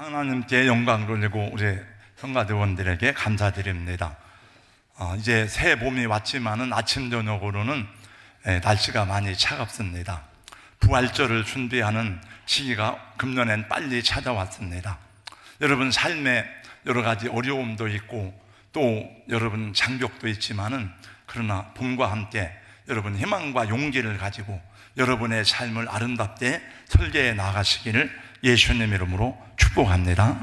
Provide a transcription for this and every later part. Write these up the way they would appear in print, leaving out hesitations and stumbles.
하나님께 영광 돌리고 우리 성가대원들에게 감사드립니다. 이제 새 봄이 왔지만은 아침 저녁으로는 날씨가 많이 차갑습니다. 부활절을 준비하는 시기가 금년엔 빨리 찾아왔습니다. 여러분 삶에 여러 가지 어려움도 있고 또 여러분 장벽도 있지만은 그러나 봄과 함께 여러분 희망과 용기를 가지고 여러분의 삶을 아름답게 설계해 나가시기를 예수님 이름으로 축복합니다.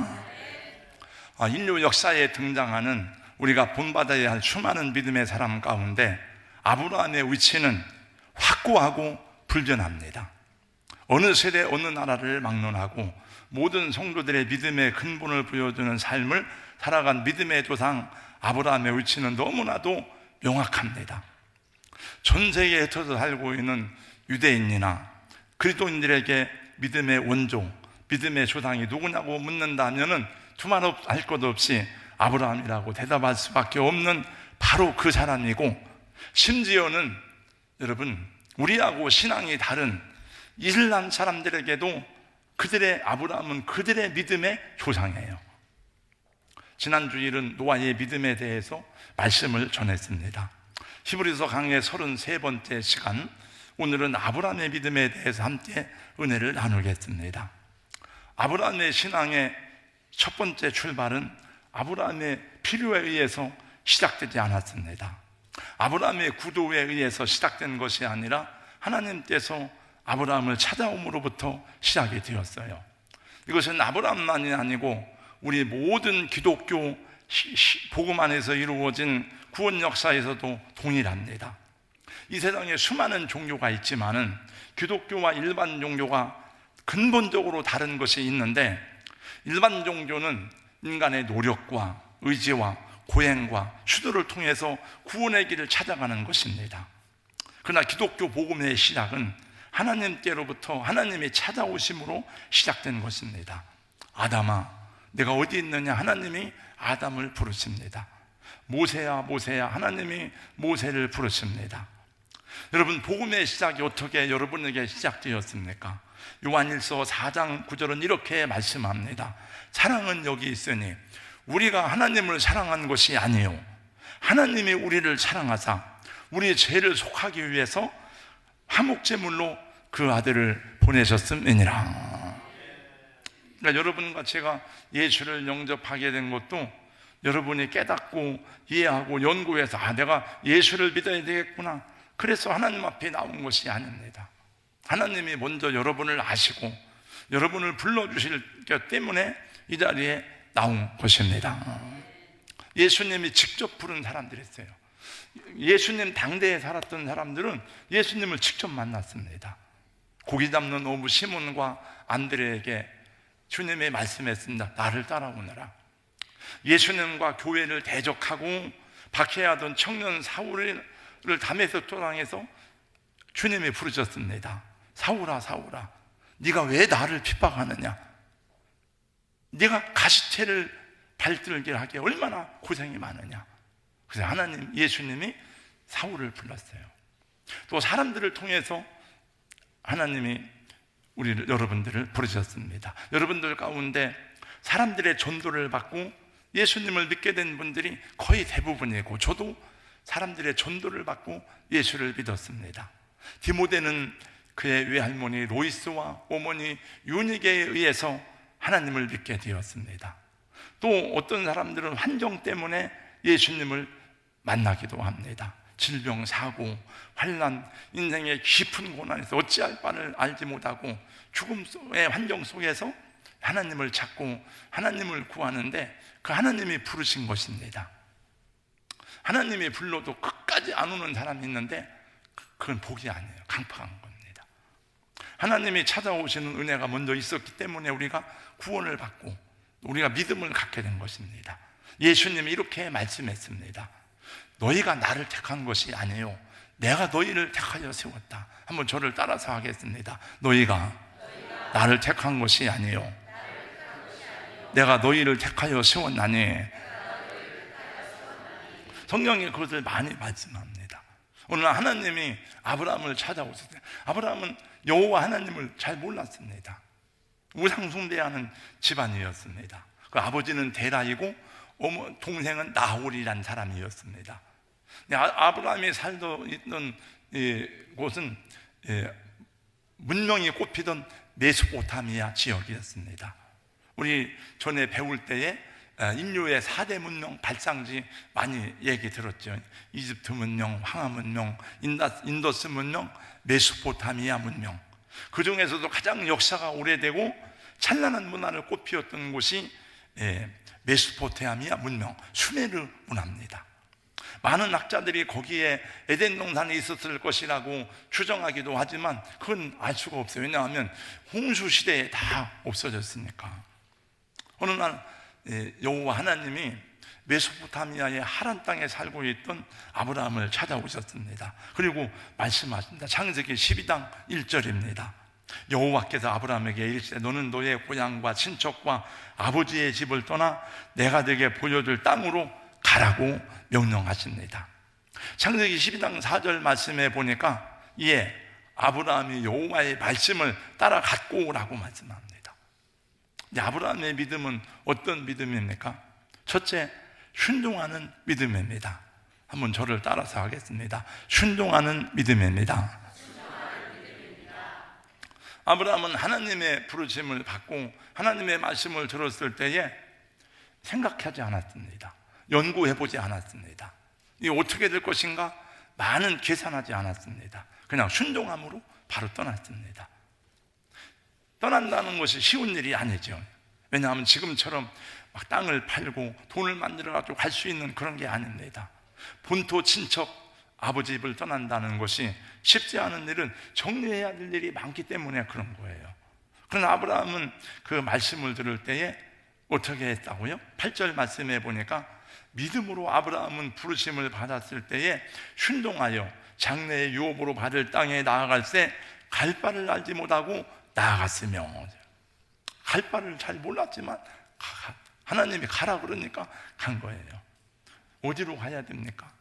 인류 역사에 등장하는 우리가 본받아야 할 수많은 믿음의 사람 가운데 아브라함의 위치는 확고하고 불변합니다. 어느 세대 어느 나라를 막론하고 모든 성도들의 믿음의 근본을 보여주는 삶을 살아간 믿음의 조상 아브라함의 위치는 너무나도 명확합니다. 전 세계에 흩어져 살고 있는 유대인이나 그리스도인들에게 믿음의 원조, 믿음의 조상이 누구냐고 묻는다면은 두말할 것 없이 아브라함이라고 대답할 수밖에 없는 바로 그 사람이고, 심지어는 여러분 우리하고 신앙이 다른 이슬람 사람들에게도 아브라함은 그들의 믿음의 조상이에요. 지난 주일은 노아의 믿음에 대해서 말씀을 전했습니다. 히브리서 강의 33번째 시간, 오늘은 아브라함의 믿음에 대해서 함께 은혜를 나누겠습니다. 아브라함의 신앙의 첫 번째 출발은 아브라함의 필요에 의해서 시작되지 않았습니다. 아브라함의 구도에 의해서 시작된 것이 아니라 하나님께서 아브라함을 찾아옴으로부터 시작이 되었어요. 이것은 아브라함만이 아니고 우리 모든 기독교 복음 안에서 이루어진 구원 역사에서도 동일합니다. 이 세상에 수많은 종교가 있지만은 기독교와 일반 종교가 근본적으로 다른 것이 있는데, 일반 종교는 인간의 노력과 의지와 고행과 수도를 통해서 구원의 길을 찾아가는 것입니다. 그러나 기독교 복음의 시작은 하나님께로부터 하나님이 찾아오심으로 시작된 것입니다. 아담아, 내가 어디 있느냐? 하나님이 아담을 부르십니다. 모세야, 모세야, 하나님이 모세를 부르십니다. 여러분, 복음의 시작이 어떻게 여러분에게 시작되었습니까? 요한일서 4장 9절은 이렇게 말씀합니다. 사랑은 여기 있으니 우리가 하나님을 사랑한 것이 아니요 하나님이 우리를 사랑하사 우리의 죄를 속하기 위해서 화목제물로 그 아들을 보내셨음이니라. 그러니까 여러분과 제가 예수를 영접하게 된 것도 여러분이 깨닫고 이해하고 연구해서 내가 예수를 믿어야 되겠구나, 그래서 하나님 앞에 나온 것이 아닙니다. 하나님이 먼저 여러분을 아시고 여러분을 불러주실 것 때문에 이 자리에 나온 것입니다. 예수님이 직접 부른 사람들이 있어요. 예수님 당대에 살았던 사람들은 예수님을 직접 만났습니다. 고기 잡는 어부 시몬과 안드레에게 주님이 말씀했습니다. 나를 따라오너라. 예수님과 교회를 대적하고 박해하던 청년 사울을 담에서 토당해서 주님이 부르셨습니다. 사울아, 사울아, 네가 왜 나를 핍박하느냐? 네가 가시체를 발들게 하게 얼마나 고생이 많으냐? 그래서 예수님이 사울을 불렀어요. 또 사람들을 통해서 하나님이 여러분들을 부르셨습니다. 여러분들 가운데 사람들의 전도를 받고 예수님을 믿게 된 분들이 거의 대부분이고, 저도 사람들의 전도를 받고 예수를 믿었습니다. 디모데는 그의 외할머니 로이스와 어머니 유니게에 의해서 하나님을 믿게 되었습니다. 또 어떤 사람들은 환경 때문에 예수님을 만나기도 합니다. 질병, 사고, 환난, 인생의 깊은 고난에서 어찌할 바를 알지 못하고 죽음의 환경 속에서 하나님을 찾고 하나님을 구하는데 그 하나님이 부르신 것입니다. 하나님이 불러도 끝까지 안 오는 사람이 있는데 그건 복이 아니에요. 강팍한 겁니다. 하나님이 찾아오시는 은혜가 먼저 있었기 때문에 우리가 구원을 받고 우리가 믿음을 갖게 된 것입니다. 예수님이 이렇게 말씀했습니다. 너희가 나를 택한 것이 아니요 내가 너희를 택하여 세웠다. 한번 저를 따라서 하겠습니다. 너희가 나를 택한 것이 아니요 내가 너희를 택하여 세웠나니. 성경에 그것을 많이 말씀합니다. 오늘 하나님이 아브라함을 찾아오셨어요. 아브라함은 여호와 하나님을 잘 몰랐습니다. 우상숭배하는 집안이었습니다. 그 아버지는 데라이고 동생은 나홀이라는 사람이었습니다. 아브라함이 살던 있던 곳은 문명이 꽃피던 메소포타미아 지역이었습니다. 우리 전에 배울 때에 인류의 4대 문명 발상지 많이 얘기 들었죠. 이집트 문명, 황하 문명, 인더스 문명, 메소포타미아 문명. 그 중에서도 가장 역사가 오래되고 찬란한 문화를 꽃피웠던 곳이 메소포타미아 문명, 수메르 문화입니다. 많은 학자들이 거기에 에덴 동산이 있었을 것이라고 추정하기도 하지만 그건 알 수가 없어요. 왜냐하면 홍수 시대에 다 없어졌으니까. 어느 날 여호와 하나님이 메소포타미아의 하란 땅에 살고 있던 아브라함을 찾아오셨습니다. 그리고 말씀하십니다. 창세기 12장 1절입니다. 여호와께서 아브라함에게 이르시되 너는 너의 고향과 친척과 아버지의 집을 떠나 내가 네게 보여줄 땅으로 가라고 명령하십니다. 창세기 12장 4절 말씀에 보니까 이에 아브라함이 여호와의 말씀을 따라 갖고 오라고 말씀합니다. 아브라함의 믿음은 어떤 믿음입니까? 첫째, 순종하는 믿음입니다. 한번 저를 따라서 하겠습니다. 순종하는 믿음입니다. 아브라함은 하나님의 부르심을 받고 하나님의 말씀을 들었을 때에 생각하지 않았습니다. 연구해보지 않았습니다. 이게 어떻게 될 것인가? 많은 계산하지 않았습니다. 그냥 순종함으로 바로 떠났습니다. 떠난다는 것이 쉬운 일이 아니죠. 왜냐하면 지금처럼 막 땅을 팔고 돈을 만들어가지고 갈 수 있는 그런 게 아닙니다. 본토 친척 아버지 집을 떠난다는 것이 쉽지 않은 일은 정리해야 될 일이 많기 때문에 그런 거예요. 그러나 아브라함은 그 말씀을 들을 때에 어떻게 했다고요? 8절 말씀해 보니까 믿음으로 아브라함은 부르심을 받았을 때에 순종하여 장래의 유업으로 받을 땅에 나아갈새 갈 바를 알지 못하고 나아갔으며, 갈 바를 잘 몰랐지만 하나님이 가라 그러니까 간 거예요. 어디로 가야 됩니까?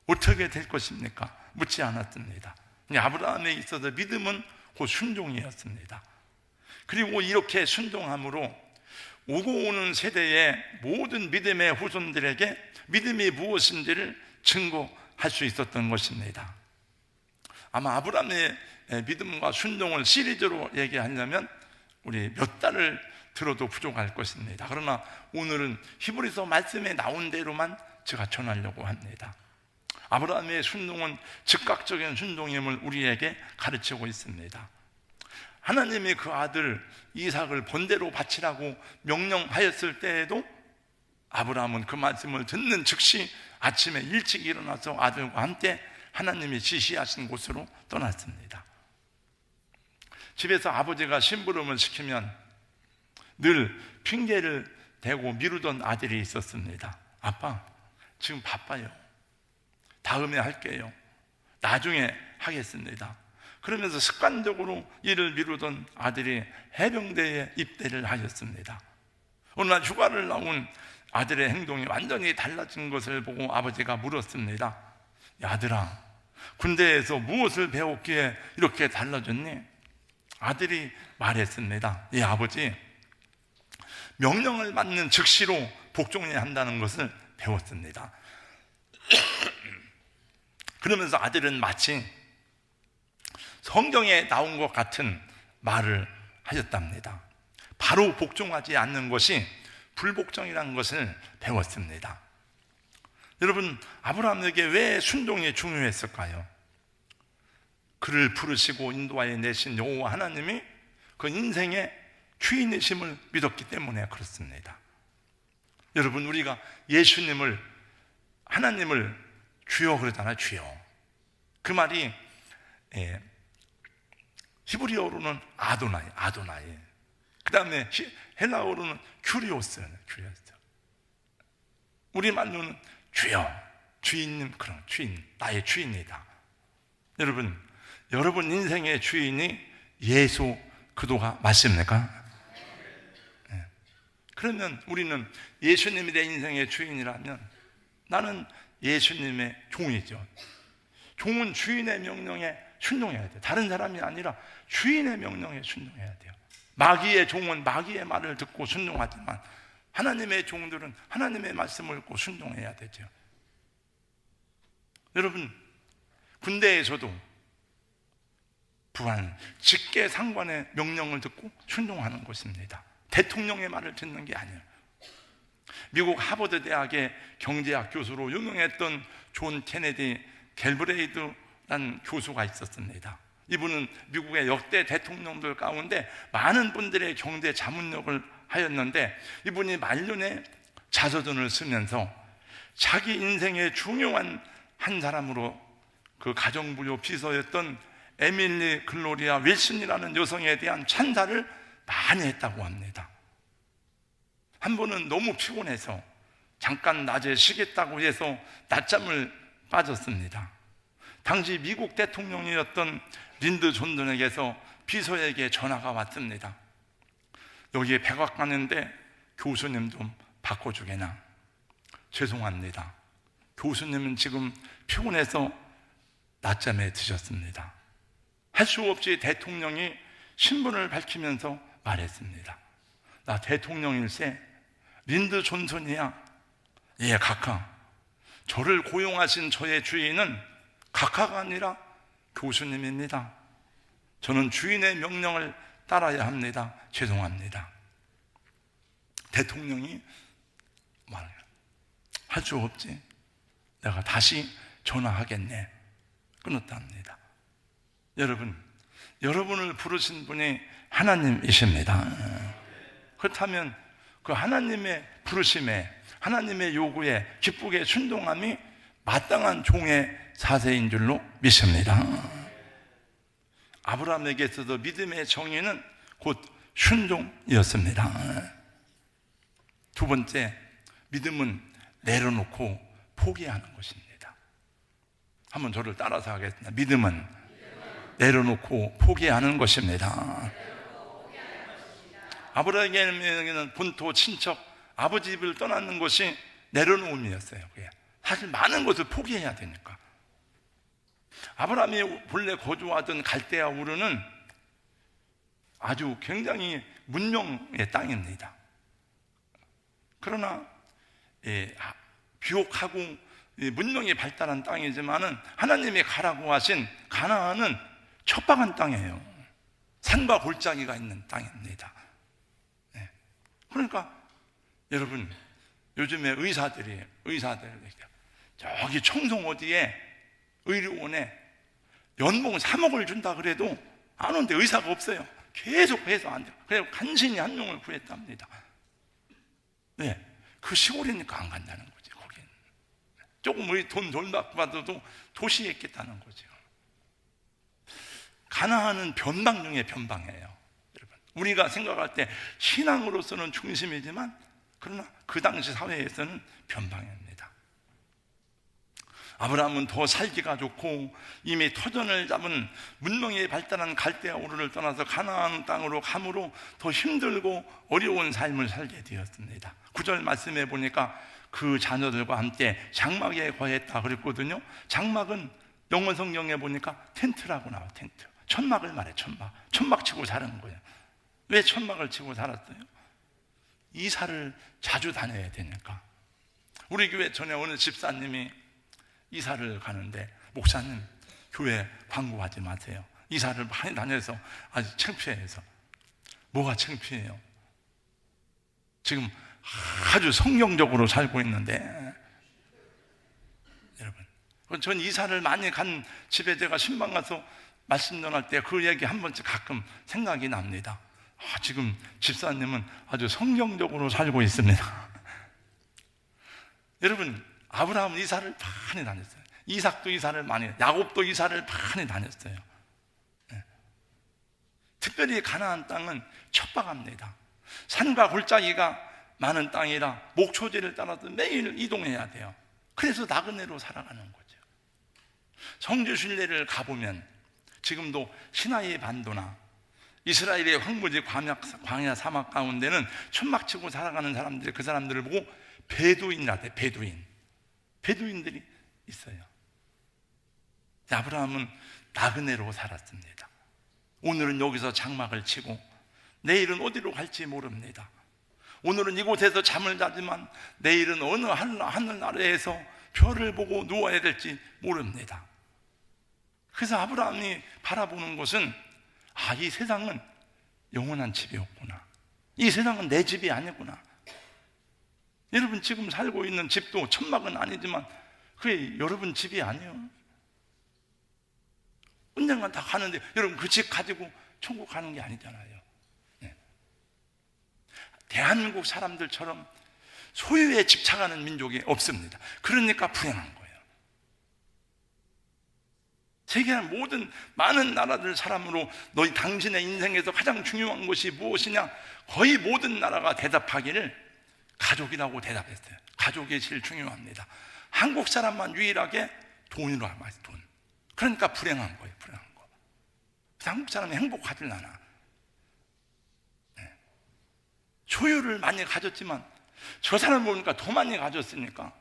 어떻게 될 것입니까? 묻지 않았습니다. 아브라함에 있어서 믿음은 곧 순종이었습니다. 그리고 이렇게 순종함으로 오고 오는 세대의 모든 믿음의 후손들에게 믿음이 무엇인지를 증거할 수 있었던 것입니다. 아마 아브라함의 믿음과 순종을 시리즈로 얘기하려면 우리 몇 달을 들어도 부족할 것입니다. 그러나 오늘은 히브리서 말씀에 나온 대로만 제가 전하려고 합니다. 아브라함의 순종은 즉각적인 순종임을 우리에게 가르치고 있습니다. 하나님이 그 아들 이삭을 번제로 바치라고 명령하였을 때에도 아브라함은 그 말씀을 듣는 즉시 아침에 일찍 일어나서 아들과 함께 하나님이 지시하신 곳으로 떠났습니다. 집에서 아버지가 심부름을 시키면 늘 핑계를 대고 미루던 아들이 있었습니다. 아빠, 지금 바빠요. 다음에 할게요. 나중에 하겠습니다. 그러면서 습관적으로 일을 미루던 아들이 해병대에 입대를 하였습니다. 어느 날 휴가를 나온 아들의 행동이 완전히 달라진 것을 보고 아버지가 물었습니다. 야, 아들아, 군대에서 무엇을 배웠기에 이렇게 달라졌니? 아들이 말했습니다. 예, 아버지, 명령을 받는 즉시로 복종해야 한다는 것을 배웠습니다. 그러면서 아들은 마치 성경에 나온 것 같은 말을 하셨답니다. 바로 복종하지 않는 것이 불복종이라는 것을 배웠습니다. 여러분, 아브라함에게 왜 순종이 중요했을까요? 그를 부르시고 인도하여 내신 여호와 하나님이 그 인생의 주인이심을 믿었기 때문에 그렇습니다. 여러분, 우리가 예수님을, 하나님을 주여 그러잖아요. 주여. 그 말이 히브리어로는 아도나이. 그 다음에 헬라어로는 큐리오스예요. 우리말로는 주여, 주인님, 그런 주인, 나의 주인이다. 여러분 인생의 주인이 예수 그도가 맞습니까? 네. 그러면 우리는 예수님이 내 인생의 주인이라면 나는 예수님의 종이죠. 종은 주인의 명령에 순종해야 돼요. 다른 사람이 아니라 주인의 명령에 순종해야 돼요. 마귀의 종은 마귀의 말을 듣고 순종하지만 하나님의 종들은 하나님의 말씀을 듣고 순종해야 되죠. 여러분, 군대에서도 부하는 직계상관의 명령을 듣고 순종하는 것입니다. 대통령의 말을 듣는 게 아니에요. 미국 하버드 대학의 경제학 교수로 유명했던 존 케네디 갤브레이드라는 교수가 있었습니다. 이분은 미국의 역대 대통령들 가운데 많은 분들의 경제 자문력을 하였는데, 이분이 말년에 자서전을 쓰면서 자기 인생의 중요한 한 사람으로 그 가정부요 비서였던 에밀리 글로리아 윌슨이라는 여성에 대한 찬사를 많이 했다고 합니다. 한 번은 너무 피곤해서 잠깐 낮에 쉬겠다고 해서 낮잠을 빠졌습니다. 당시 미국 대통령이었던 린드 존슨에게서 비서에게 전화가 왔습니다. 여기에 백악관인데 교수님 좀 바꿔주게나. 죄송합니다. 교수님은 지금 피곤해서 낮잠에 드셨습니다. 할 수 없이 대통령이 신분을 밝히면서 말했습니다. 나 대통령일세 린드 존슨이야. 예, 각하. 저를 고용하신 저의 주인은 각하가 아니라 교수님입니다. 저는 주인의 명령을 따라야 합니다. 죄송합니다. 대통령이 말해요. 할 수 없지. 내가 다시 전화하겠네. 끊었답니다. 여러분, 여러분을 부르신 분이 하나님이십니다. 그렇다면 그 하나님의 부르심에, 하나님의 요구에 기쁘게 순종함이 마땅한 종의 사세인 줄로 믿습니다. 아브라함에게 있어서 믿음의 정의는 곧 순종이었습니다. 두 번째, 믿음은 내려놓고 포기하는 것입니다. 한번 저를 따라서 하겠습니다. 믿음은 내려놓고 포기하는 것입니다. 아브라함에게는 본토, 친척, 아버지 집을 떠나는 것이 내려놓음이었어요. 사실 많은 것을 포기해야 되니까. 아브라함이 본래 거주하던 갈대아 우르는 아주 굉장히 문명의 땅입니다. 그러나 비옥하고 문명이 발달한 땅이지만은 하나님이 가라고 하신 가나안은 척박한 땅이에요. 산과 골짜기가 있는 땅입니다. 그러니까 여러분, 요즘에 의사들 저기 청송 어디에 의료원에 연봉 3억을 준다 그래도 안 오는데 의사가 없어요. 계속 해서 안 돼요. 그래서 간신히 한 명을 구했답니다. 네, 그 시골이니까 안 간다는 거지. 거기는 조금 돈 받아도 도시에 있겠다는 거죠. 가나안은 변방 중에 변방이에요. 여러분, 우리가 생각할 때 신앙으로서는 중심이지만 그러나 그 당시 사회에서는 변방입니다. 아브라함은 더 살기가 좋고 이미 터전을 잡은 문명이 발달한 갈대아 우르를 떠나서 가나안 땅으로 감으로 더 힘들고 어려운 삶을 살게 되었습니다. 9절 말씀해 보니까 그 자녀들과 함께 장막에 거했다 그랬거든요. 장막은 영어 성경에 보니까 텐트라고 나와. 텐트, 천막을 말해. 천막 치고 사는 거예요. 왜 천막을 치고 살았어요? 이사를 자주 다녀야 되니까. 우리 교회 전에 어느 집사님이 이사를 가는데, 목사님 교회 광고하지 마세요. 이사를 많이 다녀서 아주 창피해서. 뭐가 창피해요? 지금 아주 성경적으로 살고 있는데. 여러분, 전 이사를 많이 간 집에 제가 신방 가서 말씀 전할 때 그 얘기 한 번씩 가끔 생각이 납니다. 지금 집사님은 아주 성경적으로 살고 있습니다. 여러분, 아브라함은 이사를 많이 다녔어요. 이삭도 이사를 많이, 야곱도 이사를 많이 다녔어요. 특별히 가나안 땅은 척박합니다. 산과 골짜기가 많은 땅이라 목초지를 따라서 매일 이동해야 돼요. 그래서 나그네로 살아가는 거죠. 성지 순례를 가보면 지금도 시나이 반도나 이스라엘의 황무지 광야 사막 가운데는 천막 치고 살아가는 사람들이, 그 사람들을 보고 베두인이라 돼. 베두인들이 있어요. 아브라함은 나그네로 살았습니다. 오늘은 여기서 장막을 치고 내일은 어디로 갈지 모릅니다. 오늘은 이곳에서 잠을 자지만 내일은 어느 하늘나라에서 별을 보고 누워야 될지 모릅니다. 그래서 아브라함이 바라보는 것은 이 세상은 영원한 집이 없구나. 이 세상은 내 집이 아니구나. 여러분 지금 살고 있는 집도 천막은 아니지만 그게 여러분 집이 아니에요. 언젠간 다 가는데 여러분 그 집 가지고 천국 가는 게 아니잖아요. 네. 대한민국 사람들처럼 소유에 집착하는 민족이 없습니다. 그러니까 불행한 거예요. 세계의 모든 많은 나라들 사람으로 너희 당신의 인생에서 가장 중요한 것이 무엇이냐? 거의 모든 나라가 대답하기를 가족이라고 대답했어요. 가족이 제일 중요합니다. 한국 사람만 유일하게 돈으로 알아요. 돈. 그러니까 불행한 거예요. 불행한 거. 그래서 한국 사람이 행복하질 않아. 네. 소유를 많이 가졌지만 저 사람 보니까 더 많이 가졌으니까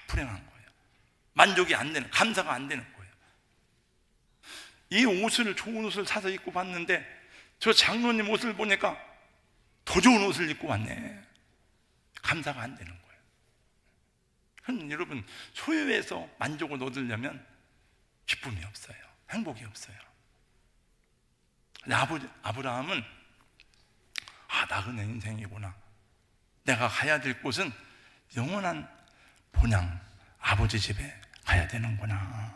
불행한 거예요. 만족이 안 되는, 감사가 안 되는 거예요. 이 옷을, 좋은 옷을 사서 입고 봤는데 저 장로님 옷을 보니까 더 좋은 옷을 입고 왔네. 감사가 안 되는 거예요. 그럼 여러분, 소유에서 만족을 얻으려면 기쁨이 없어요. 행복이 없어요. 아브라함은 나그네 인생이구나. 내가 가야 될 곳은 영원한 본향 아버지 집에 가야 되는구나.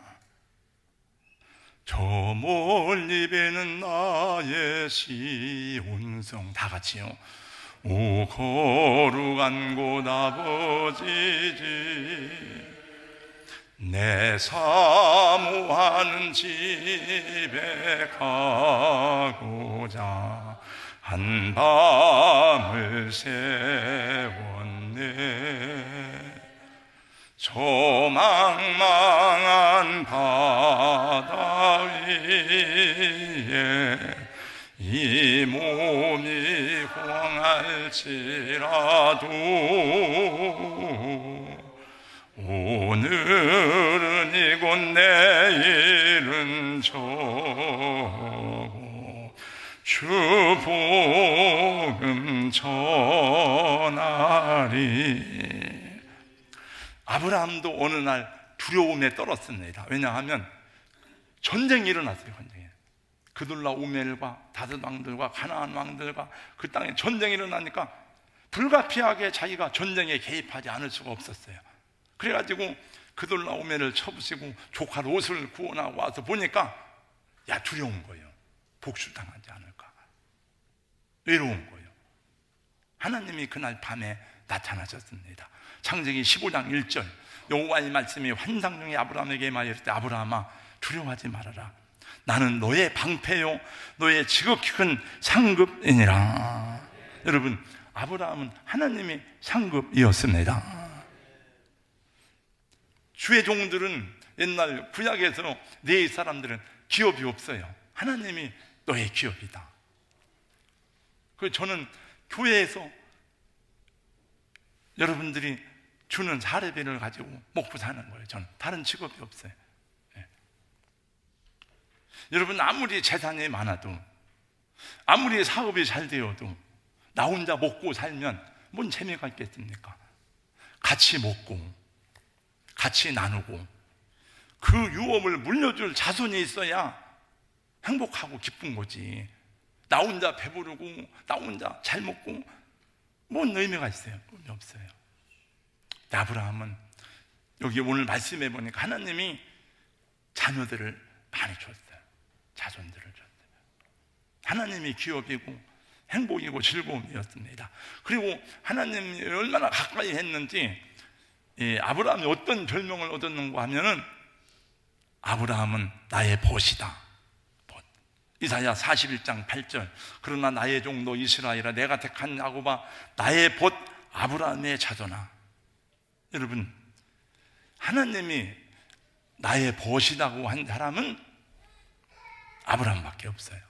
저 멀리 배는 나의 시온성. 다 같이요. 오 거룩한 곳 아버지 집, 내 사모하는 집에 가고자 한밤을 세웠네. 저 망망한 바다 위에 이 몸이 황할지라도 오늘은 이곳 내일은 저곳 주 복음 전하리. 아브라함도 어느 날 두려움에 떨었습니다. 왜냐하면 전쟁이 일어났어요. 전쟁이. 그돌라오멜과 다섯 왕들과 가나안 왕들과 그 땅에 전쟁이 일어나니까 불가피하게 자기가 전쟁에 개입하지 않을 수가 없었어요. 그래가지고 그돌라오멜을 쳐부시고 조카 롯을 구원하고 와서 보니까 두려운 거예요. 복수당하지 않을까, 외로운 거예요. 하나님이 그날 밤에 나타나셨습니다. 창세기 15장 1절, 여호와의 말씀이 환상 중에 아브라함에게 말했을 때, 아브라함아 두려워하지 말아라. 나는 너의 방패요 너의 지극히 큰 상급이니라. 여러분, 아브라함은 하나님의 상급이었습니다. 주의 종들은 옛날 구약에서 네 사람들은 기업이 없어요. 하나님이 너의 기업이다. 그래서 저는 교회에서 여러분들이 주는 사례비를 가지고 먹고 사는 거예요. 저는 다른 직업이 없어요. 네. 여러분, 아무리 재산이 많아도, 아무리 사업이 잘 되어도 나 혼자 먹고 살면 뭔 재미가 있겠습니까? 같이 먹고 같이 나누고 그 유업을 물려줄 자손이 있어야 행복하고 기쁜 거지. 나 혼자 배부르고 나 혼자 잘 먹고 뭔 의미가 있어요? 의미 없어요. 아브라함은 여기 오늘 말씀해 보니까 하나님이 자녀들을 많이 줬어요. 자손들을 줬어요. 하나님이 기업이고 행복이고 즐거움이었습니다. 그리고 하나님이 얼마나 가까이 했는지, 아브라함이 어떤 별명을 얻었는가 하면은 아브라함은 나의 벗이다. 벗. 이사야 41장 8절, 그러나 나의 종도 이스라엘아 내가 택한 야곱아 나의 벗 아브라함의 자손아. 여러분, 하나님이 나의 벗이라고 한 사람은 아브라함밖에 없어요.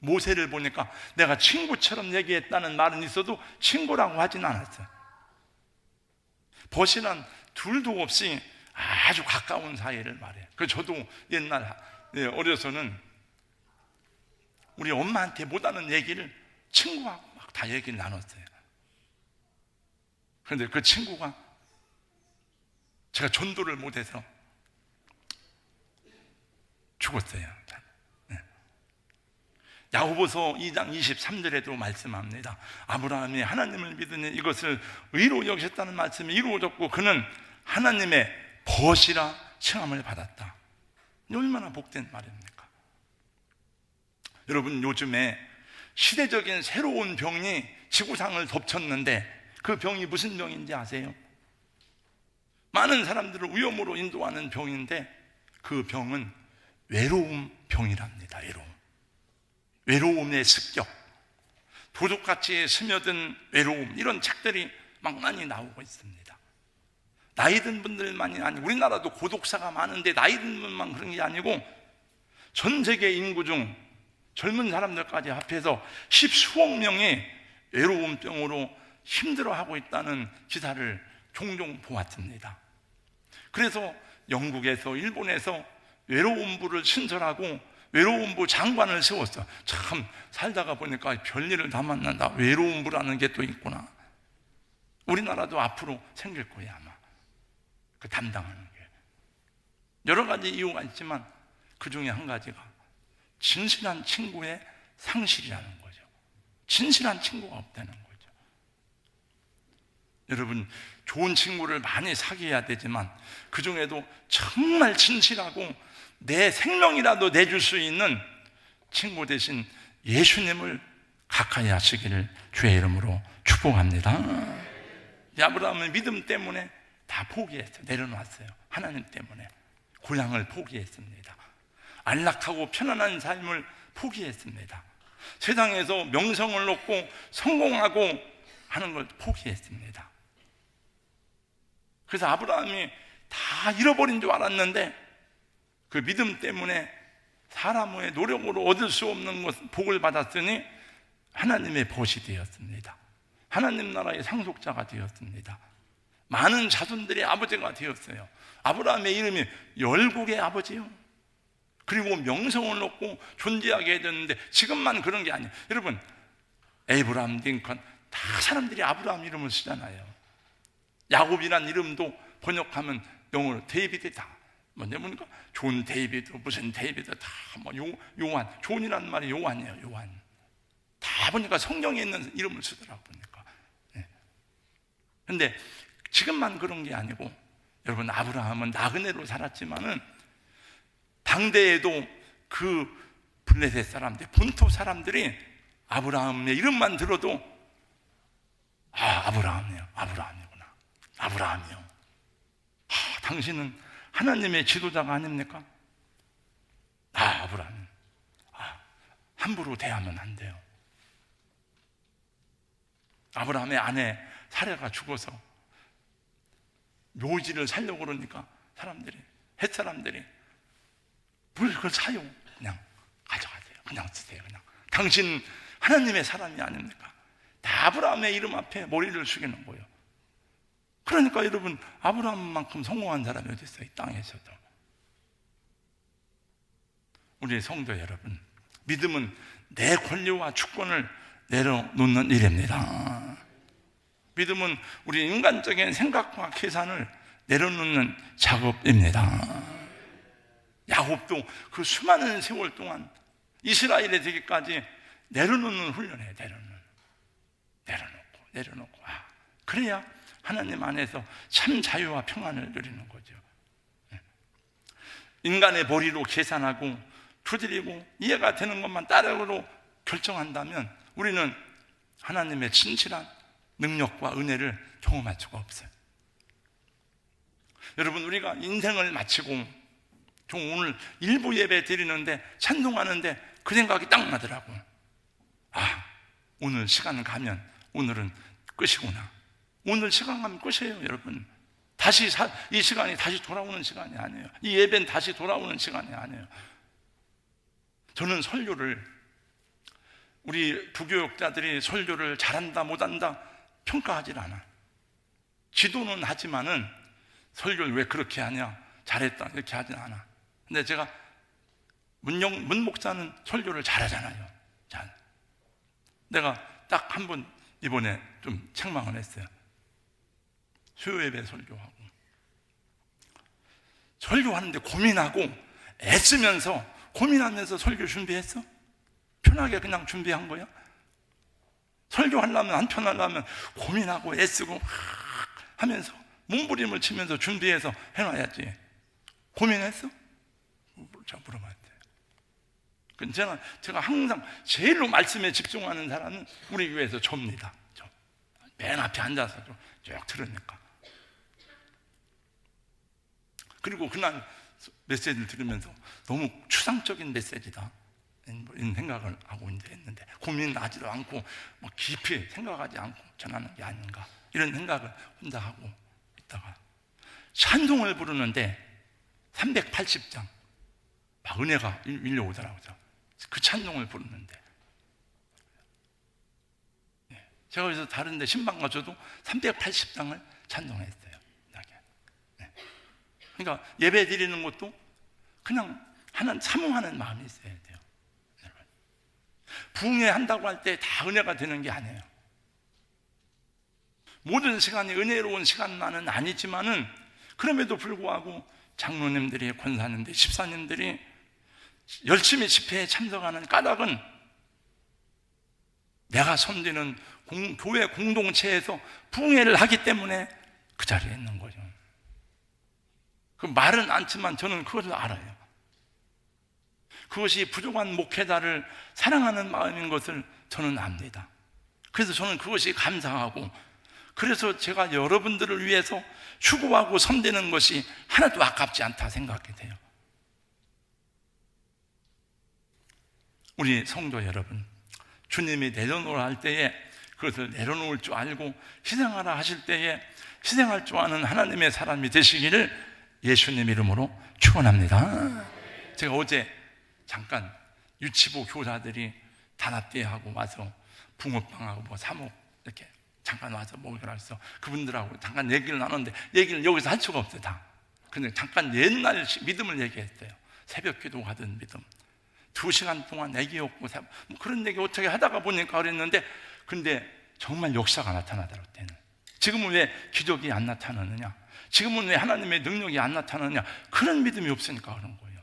모세를 보니까 내가 친구처럼 얘기했다는 말은 있어도 친구라고 하진 않았어요. 벗이란 둘도 없이 아주 가까운 사이를 말해요. 그래서 저도 옛날 어려서는 우리 엄마한테 못하는 얘기를 친구하고 막 다 얘기를 나눴어요. 그런데 그 친구가 제가 전도를 못해서 죽었어요. 야고보서 2장 23절에도 말씀합니다. 아브라함이 하나님을 믿으니 이것을 의로 여기셨다는 말씀이 이루어졌고 그는 하나님의 벗이라 칭함을 받았다. 얼마나 복된 말입니까? 여러분, 요즘에 시대적인 새로운 병이 지구상을 덮쳤는데 그 병이 무슨 병인지 아세요? 많은 사람들을 위험으로 인도하는 병인데 그 병은 외로움 병이랍니다. 외로움의 습격, 도둑같이 스며든 외로움, 이런 책들이 막 많이 나오고 있습니다. 나이 든 분들만이 아니고, 우리나라도 고독사가 많은데 나이 든 분만 그런 게 아니고 전 세계 인구 중 젊은 사람들까지 합해서 십수억 명이 외로움병으로 힘들어하고 있다는 기사를 종종 보았습니다. 그래서 영국에서, 일본에서 외로움부를 신설하고 외로움부 장관을 세웠어. 참 살다가 보니까 별일을 다 만난다. 외로움부라는 게 또 있구나. 우리나라도 앞으로 생길 거예요, 아마. 그 담당하는 게. 여러 가지 이유가 있지만 그 중에 한 가지가 진실한 친구의 상실이라는 거죠. 진실한 친구가 없다는 거죠. 여러분, 좋은 친구를 많이 사귀어야 되지만 그 중에도 정말 진실하고 내 생명이라도 내줄 수 있는 친구 대신 예수님을 가까이 하시기를 주의 이름으로 축복합니다. 아브라함은 믿음 때문에 다 포기했어요. 내려놨어요. 하나님 때문에 고향을 포기했습니다. 안락하고 편안한 삶을 포기했습니다. 세상에서 명성을 얻고 성공하고 하는 걸 포기했습니다. 그래서 아브라함이 다 잃어버린 줄 알았는데 그 믿음 때문에 사람의 노력으로 얻을 수 없는 것 복을 받았으니 하나님의 벗이 되었습니다. 하나님 나라의 상속자가 되었습니다. 많은 자손들의 아버지가 되었어요. 아브라함의 이름이 열국의 아버지요. 그리고 명성을 얻고 존재하게 됐는데 지금만 그런 게 아니에요. 여러분, 에이브라함, 링컨 다 사람들이 아브라함 이름을 쓰잖아요. 야곱이란 이름도 번역하면 영어로 데이비드다. 뭐냐면 존 데이비드, 무슨 데이비드 다 뭐 요한, 존이라는 말이 요한이에요. 요한. 다 보니까 성경에 있는 이름을 쓰더라고 보니까. 그런데 지금만 그런 게 아니고, 여러분, 아브라함은 나그네로 살았지만은 당대에도 그 블레셋 사람들, 본토 사람들이 아브라함의 이름만 들어도 아브라함이요, 아브라함이구나, 아브라함이요. 당신은 하나님의 지도자가 아닙니까? 아브라함. 함부로 대하면 안 돼요. 아브라함의 아내 사라가 죽어서 묘지를 살려고 그러니까 헷 사람들이 뭘 그걸 사요? 그냥 가져가세요. 그냥 쓰세요. 그냥. 당신 하나님의 사람이 아닙니까? 다 아브라함의 이름 앞에 머리를 숙이는 거예요. 그러니까 여러분, 아브라함만큼 성공한 사람이 어디 있어요? 이 땅에서도. 우리 성도 여러분, 믿음은 내 권리와 주권을 내려놓는 일입니다. 믿음은 우리 인간적인 생각과 계산을 내려놓는 작업입니다. 야곱도 그 수많은 세월 동안 이스라엘에 되기까지 내려놓는 훈련이에요. 내려놓고. 그래야 하나님 안에서 참 자유와 평안을 누리는 거죠. 인간의 머리로 계산하고 두드리고 이해가 되는 것만 따르고 결정한다면 우리는 하나님의 진실한 능력과 은혜를 경험할 수가 없어요. 여러분, 우리가 인생을 마치고 오늘 일부 예배 드리는데 찬송하는데 그 생각이 딱 나더라고요. 오늘 시간 가면 오늘은 끝이구나. 오늘 시간 가면 끝이에요, 여러분. 이 시간이 다시 돌아오는 시간이 아니에요. 이 예배는 다시 돌아오는 시간이 아니에요. 저는 설교를, 우리 부교육자들이 설교를 잘한다 못한다 평가하질 않아. 지도는 하지만은 설교를 왜 그렇게 하냐, 잘했다 이렇게 하진 않아. 근데 제가 문 목사는 설교를 잘하잖아요. 내가 딱 한 번 이번에 좀 책망을 했어요. 수요예배 설교하는데 고민하고 애쓰면서 고민하면서 설교 준비했어? 편하게 그냥 준비한 거야? 설교하려면 안 편하려면 고민하고 애쓰고 하면서 몸부림을 치면서 준비해서 해놔야지. 고민했어? 제가 물어봐야 돼요. 제가 항상 제일로 말씀에 집중하는 사람은 우리 교회에서 접니다. 맨 앞에 앉아서 쭉 들으니까. 그리고 그날 메시지를 들으면서 너무 추상적인 메시지다 이런 생각을 하고 했는데, 고민하지도 않고 깊이 생각하지 않고 전하는 게 아닌가 이런 생각을 혼자 하고 있다가 찬송을 부르는데 380장 막 은혜가 밀려오더라고요. 그 찬송을 부르는데 제가 그래서 다른데 신방 가서도 380장을 찬송했어요. 그러니까 예배 드리는 것도 그냥 사모하는 마음이 있어야 돼요. 부흥회 한다고 할 때 다 은혜가 되는 게 아니에요. 모든 시간이 은혜로운 시간만은 아니지만은 그럼에도 불구하고 장로님들이, 권사님들이, 집사님들이 열심히 집회에 참석하는 까닭은 내가 섬기는 교회 공동체에서 부흥회를 하기 때문에 그 자리에 있는 거죠. 그 말은 않지만 저는 그것을 알아요. 그것이 부족한 목회자를 사랑하는 마음인 것을 저는 압니다. 그래서 저는 그것이 감사하고, 그래서 제가 여러분들을 위해서 추구하고 섬기는 것이 하나도 아깝지 않다 생각이 돼요. 우리 성도 여러분, 주님이 내려놓으라 할 때에 그것을 내려놓을 줄 알고 희생하라 하실 때에 희생할 줄 아는 하나님의 사람이 되시기를 예수님 이름으로 축원합니다. 제가 어제 잠깐 유치부 교사들이 단합대회하고 와서 붕어빵하고 사목 이렇게 잠깐 와서 먹으라 해서 그분들하고 잠깐 얘기를 나눴는데 얘기를 여기서 할 수가 없어요. 다. 근데 잠깐 옛날 믿음을 얘기했어요. 새벽 기도 하던 믿음. 2시간 동안 얘기였고 그런 얘기 어떻게 하다가 보니까 그랬는데, 근데 정말 역사가 나타나더라고요. 때는. 지금은 왜 기적이 안 나타나느냐, 지금은 왜 하나님의 능력이 안 나타나느냐, 그런 믿음이 없으니까 그런 거예요.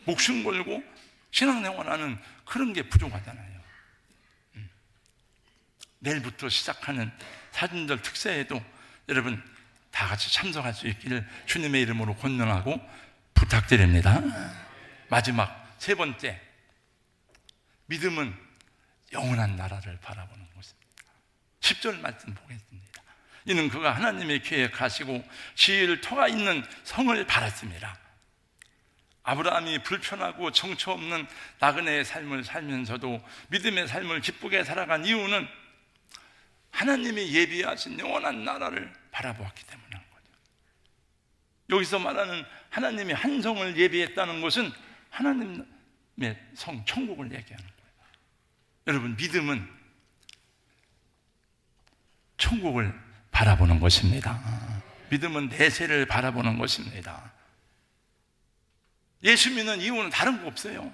목숨 걸고 신앙생활하는 그런 게 부족하잖아요. 내일부터 시작하는 사순절 특세에도 여러분 다 같이 참석할 수 있기를 주님의 이름으로 권면하고 부탁드립니다. 마지막 세 번째, 믿음은 영원한 나라를 바라보는 것입니다. 10절 말씀 보겠습니다. 이는 그가 하나님의 계획하시고 지혜를 터가 있는 성을 바랐습니다. 아브라함이 불편하고 정처 없는 나그네의 삶을 살면서도 믿음의 삶을 기쁘게 살아간 이유는 하나님이 예비하신 영원한 나라를 바라보았기 때문인 거죠. 여기서 말하는 하나님이 한 성을 예비했다는 것은 하나님의 성, 천국을 얘기하는 거예요. 여러분, 믿음은 천국을 바라보는 것입니다. 믿음은 내세를 바라보는 것입니다. 예수 믿는 이유는 다른 거 없어요.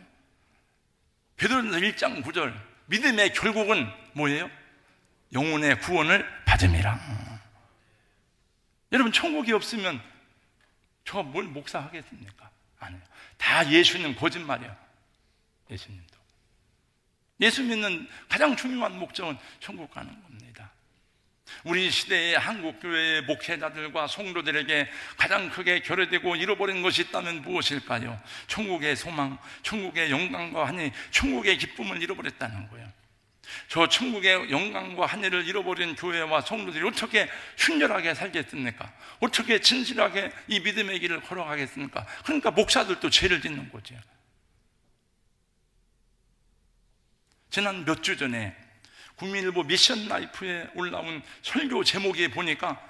베드로전서 1장 9절, 믿음의 결국은 뭐예요? 영혼의 구원을 받음이라. 여러분, 천국이 없으면 저가 뭘 목사하겠습니까? 아니에요. 다 예수님 거짓말이에요. 예수님도. 예수 믿는 가장 중요한 목적은 천국 가는 겁니다. 우리 시대의 한국교회의 목회자들과 성도들에게 가장 크게 결여되고 잃어버린 것이 있다면 무엇일까요? 천국의 소망, 천국의 영광과 한이, 천국의 기쁨을 잃어버렸다는 거예요. 저 천국의 영광과 한이를 잃어버린 교회와 성도들이 어떻게 순결하게 살겠습니까? 어떻게 진실하게 이 믿음의 길을 걸어가겠습니까? 그러니까 목사들도 죄를 짓는 거죠. 지난 몇 주 전에 국민일보 미션 라이프에 올라온 설교 제목에 보니까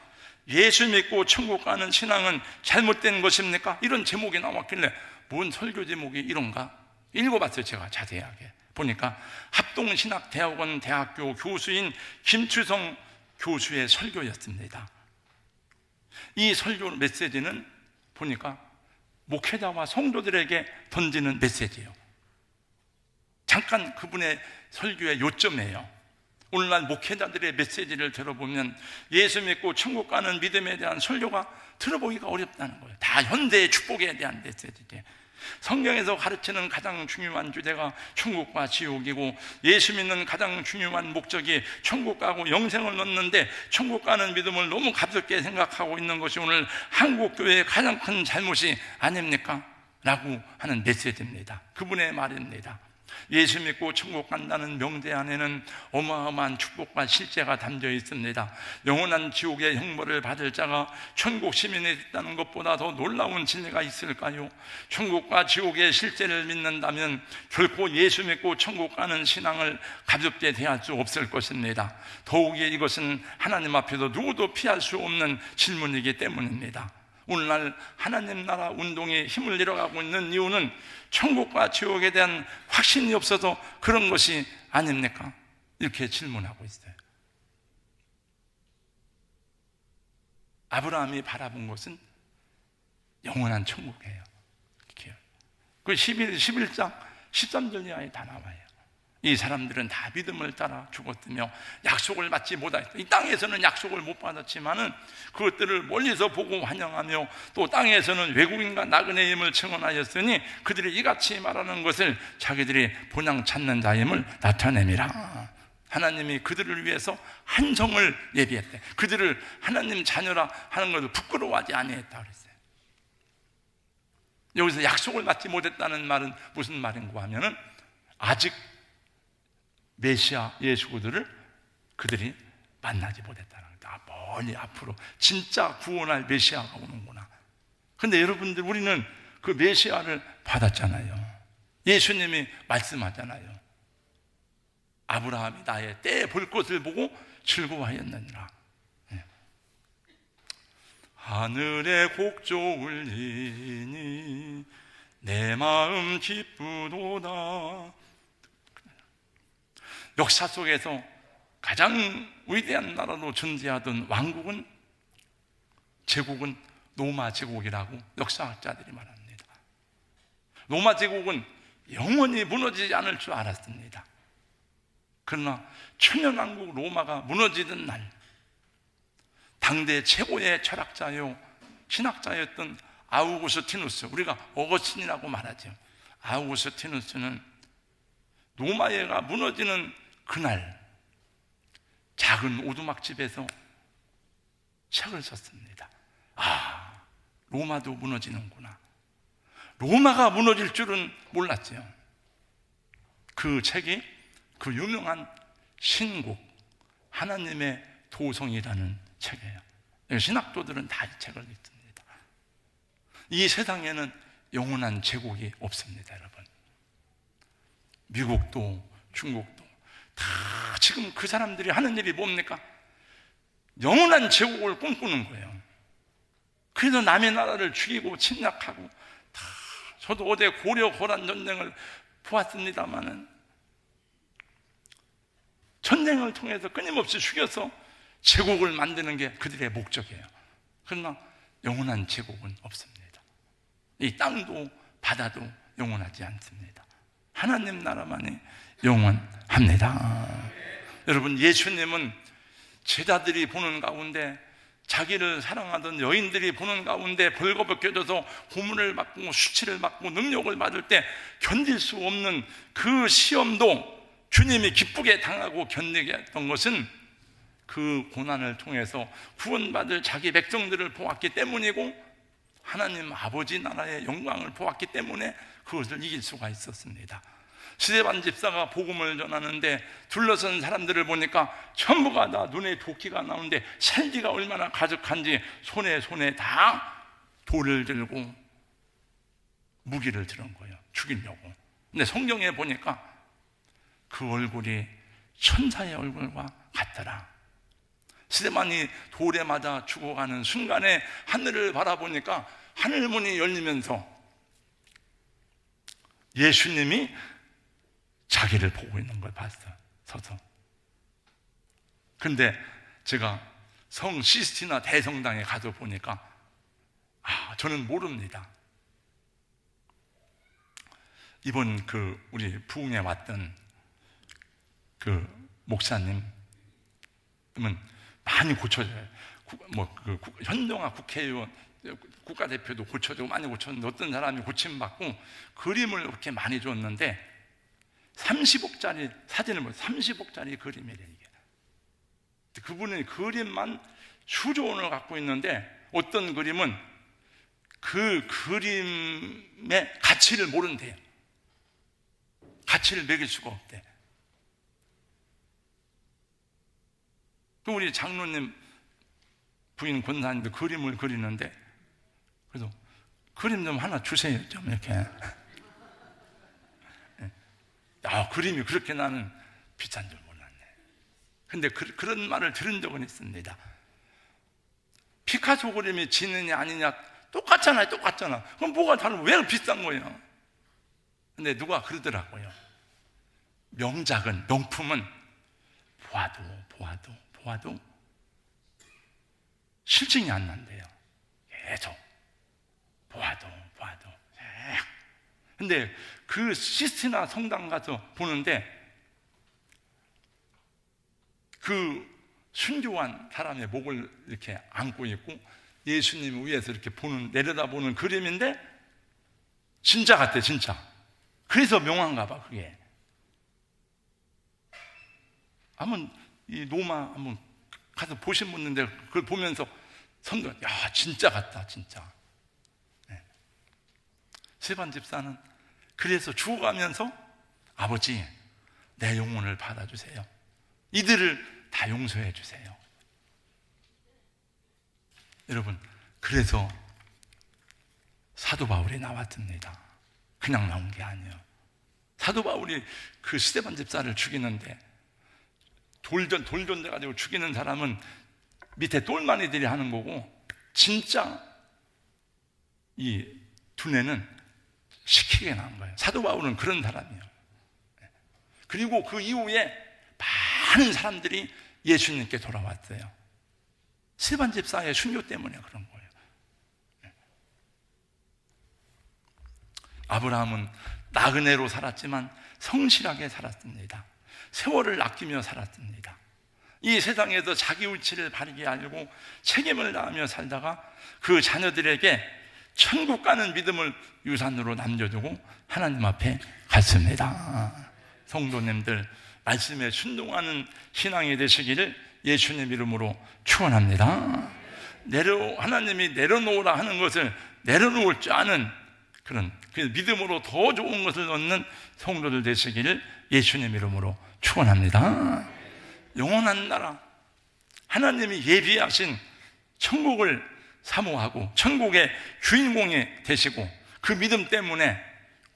예수 믿고 천국 가는 신앙은 잘못된 것입니까? 이런 제목이 나왔길래 뭔 설교 제목이 이런가? 읽어봤어요. 제가 자세하게 보니까 합동신학대학원 대학교 교수인 김추성 교수의 설교였습니다. 이 설교 메시지는 보니까 목회자와 성도들에게 던지는 메시지예요. 잠깐 그분의 설교의 요점이에요. 오늘날 목회자들의 메시지를 들어보면 예수 믿고 천국 가는 믿음에 대한 설교가 들어보기가 어렵다는 거예요. 다 현대의 축복에 대한 메시지지. 성경에서 가르치는 가장 중요한 주제가 천국과 지옥이고, 예수 믿는 가장 중요한 목적이 천국 가고 영생을 얻는데, 천국 가는 믿음을 너무 가볍게 생각하고 있는 것이 오늘 한국교회의 가장 큰 잘못이 아닙니까? 라고 하는 메시지입니다. 그분의 말입니다. 예수 믿고 천국 간다는 명제 안에는 어마어마한 축복과 실제가 담겨 있습니다. 영원한 지옥의 형벌을 받을 자가 천국 시민이 됐다는 것보다 더 놀라운 진리가 있을까요? 천국과 지옥의 실제를 믿는다면 결코 예수 믿고 천국 가는 신앙을 가볍게 대할 수 없을 것입니다. 더욱이 이것은 하나님 앞에서 누구도 피할 수 없는 질문이기 때문입니다. 오늘날 하나님 나라 운동이 힘을 잃어가고 있는 이유는 천국과 지옥에 대한 확신이 없어서 그런 것이 아닙니까? 이렇게 질문하고 있어요. 아브라함이 바라본 것은 영원한 천국이에요. 그 11장 13절 이하에 다 나와요. 이 사람들은 다 믿음을 따라 죽었으며 약속을 받지 못하였다. 이 땅에서는 약속을 못 받았지만은 그것들을 멀리서 보고 환영하며, 또 땅에서는 외국인과 나그네의 힘을 증언하였으니 그들이 이같이 말하는 것을 자기들이 본향 찾는 자임을 나타내미라. 하나님이 그들을 위해서 한성을 예비했대. 그들을 하나님 자녀라 하는 것을 부끄러워하지 아니했다 그랬어요. 여기서 약속을 받지 못했다는 말은 무슨 말인가 하면은 아직 메시아 예수들을 그들이 만나지 못했다는 거다. 멀리 앞으로 진짜 구원할 메시아가 오는구나. 근데 여러분들, 우리는 그 메시아를 받았잖아요. 예수님이 말씀하잖아요. 아브라함이 나의 때에 볼 것을 보고 즐거워하였느니라. 하늘에 곡조 울리니 내 마음 기쁘도다. 역사 속에서 가장 위대한 나라로 존재하던 왕국은, 제국은 로마 제국이라고 역사학자들이 말합니다. 로마 제국은 영원히 무너지지 않을 줄 알았습니다. 그러나 천년왕국 로마가 무너지던 날, 당대 최고의 철학자요 신학자였던 아우구스티누스, 우리가 어거스틴이라고 말하죠. 아우구스티누스는 로마가 무너지는 그날 작은 오두막집에서 책을 썼습니다. 아, 로마도 무너지는구나. 로마가 무너질 줄은 몰랐죠. 그 책이 그 유명한 신국, 하나님의 도성이라는 책이에요. 신학도들은 다 이 책을 읽습니다. 이 세상에는 영원한 제국이 없습니다, 여러분. 미국도 중국도 다 지금 그 사람들이 하는 일이 뭡니까? 영원한 제국을 꿈꾸는 거예요. 그래서 남의 나라를 죽이고 침략하고 다. 저도 어제 고려 고란 전쟁을 보았습니다마는 전쟁을 통해서 끊임없이 죽여서 제국을 만드는 게 그들의 목적이에요. 그러나 영원한 제국은 없습니다. 이 땅도 바다도 영원하지 않습니다. 하나님 나라만이 영원합니다. 여러분, 예수님은 제자들이 보는 가운데, 자기를 사랑하던 여인들이 보는 가운데 벌거벗겨져서 고문을 받고 수치를 받고 능욕을 받을 때 견딜 수 없는 그 시험도 주님이 기쁘게 당하고 견디게 했던 것은 그 고난을 통해서 구원받을 자기 백성들을 보았기 때문이고, 하나님 아버지 나라의 영광을 보았기 때문에 그것을 이길 수가 있었습니다. 스데반 집사가 복음을 전하는데 둘러선 사람들을 보니까 전부가 다 눈에 도끼가 나오는데 살기가 얼마나 가득한지 손에 다 돌을 들고 무기를 들은 거예요. 죽이려고. 근데 성경에 보니까 그 얼굴이 천사의 얼굴과 같더라. 스데반이 돌에 맞아 죽어가는 순간에 하늘을 바라보니까 하늘문이 열리면서 예수님이 자기를 보고 있는 걸 봤어요. 서서. 근데 제가 성 시스티나 대성당에 가서 보니까 저는 모릅니다. 이번 우리 부흥에 왔던 그 목사님, 많이 고쳐져요. 현동아 국회의원, 국가대표도 고쳐지고 많이 고쳤는데 어떤 사람이 고침받고 그림을 그렇게 많이 줬는데 30억짜리 사진을 보면 30억짜리 그림이래 이게. 그분은 그림만 수조 원을 갖고 있는데 어떤 그림은 그 그림의 가치를 모른대요. 가치를 매길 수가 없대. 또 우리 장로님 부인 권사님도 그림을 그리는데 그래서 그림 좀 하나 주세요 좀 이렇게. 그림이 그렇게 나는 비싼 줄 몰랐네. 근데 그런 말을 들은 적은 있습니다. 피카소 그림이 지느냐 아니냐 똑같잖아요. 똑같잖아. 그럼 뭐가 다른, 왜 비싼 거예요? 근데 누가 그러더라고요. 명작은, 명품은 보아도 실증이 안 난대요. 계속 보아도. 근데 그 시스티나 성당 가서 보는데 그 순교한 사람의 목을 이렇게 안고 있고 예수님 위에서 이렇게 내려다보는 그림인데 진짜 같대, 진짜. 그래서 명화인가 봐, 그게. 한번 이 로마 한번 가서 보신 분인데 그걸 보면서 야, 진짜 같다, 진짜. 네. 세반 집사는 그래서 죽어가면서 아버지, 내 영혼을 받아주세요. 이들을 다 용서해 주세요. 여러분, 그래서 사도 바울이 나왔습니다. 그냥 나온 게 아니에요. 사도 바울이 그 스데반 집사를 죽이는데 돌전 돼가지고 죽이는 사람은 밑에 똘마니들이 하는 거고 진짜 이 두뇌는 시키게 나온 거예요. 사도 바울은 그런 사람이에요. 그리고 그 이후에 많은 사람들이 예수님께 돌아왔어요. 스데반 집사의 순교 때문에 그런 거예요. 아브라함은 나그네로 살았지만 성실하게 살았습니다. 세월을 아끼며 살았습니다. 이 세상에서 자기 위치를 바르게 알고 책임을 다하며 살다가 그 자녀들에게 천국 가는 믿음을 유산으로 남겨두고 하나님 앞에 갔습니다. 성도님들, 말씀에 순종하는 신앙이 되시기를 예수님 이름으로 축원합니다. 하나님이 내려놓으라 하는 것을 내려놓을 줄 아는 그런 믿음으로 더 좋은 것을 얻는 성도들 되시기를 예수님 이름으로 축원합니다. 영원한 나라, 하나님이 예비하신 천국을 사모하고 천국의 주인공이 되시고 그 믿음 때문에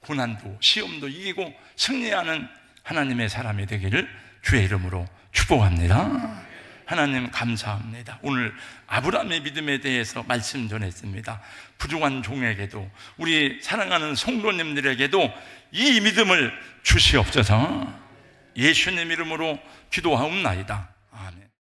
고난도 시험도 이기고 승리하는 하나님의 사람이 되기를 주의 이름으로 축복합니다. 하나님 감사합니다. 오늘 아브라함의 믿음에 대해서 말씀 전했습니다. 부족한 종에게도 우리 사랑하는 성도님들에게도 이 믿음을 주시옵소서. 예수님 이름으로 기도하옵나이다. 아멘.